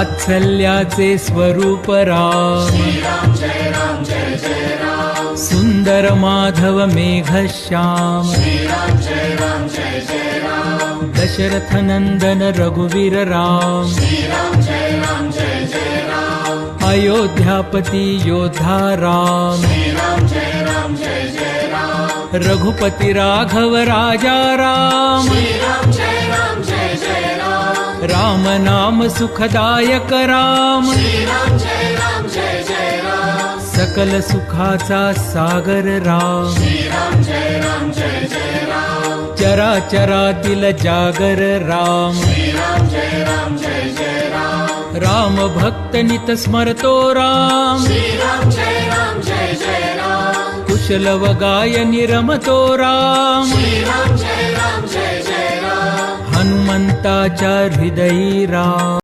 वात्सल्याचे स्वरूप राम, सुंदर माधव मेघश्याम, दशरथ नंदन रघुवीर राम, अयोध्यापती योद्धा राम, रघुपती राघव राजा राम, राम नाम सुखदायक राम, सकल सुखाचा सागर राम, चराचरातील जागर राम, राम भक्त नित स्मरतो राम, कुशल व गायनी रमतो राम, हनुमंताच्या हृदयी राम.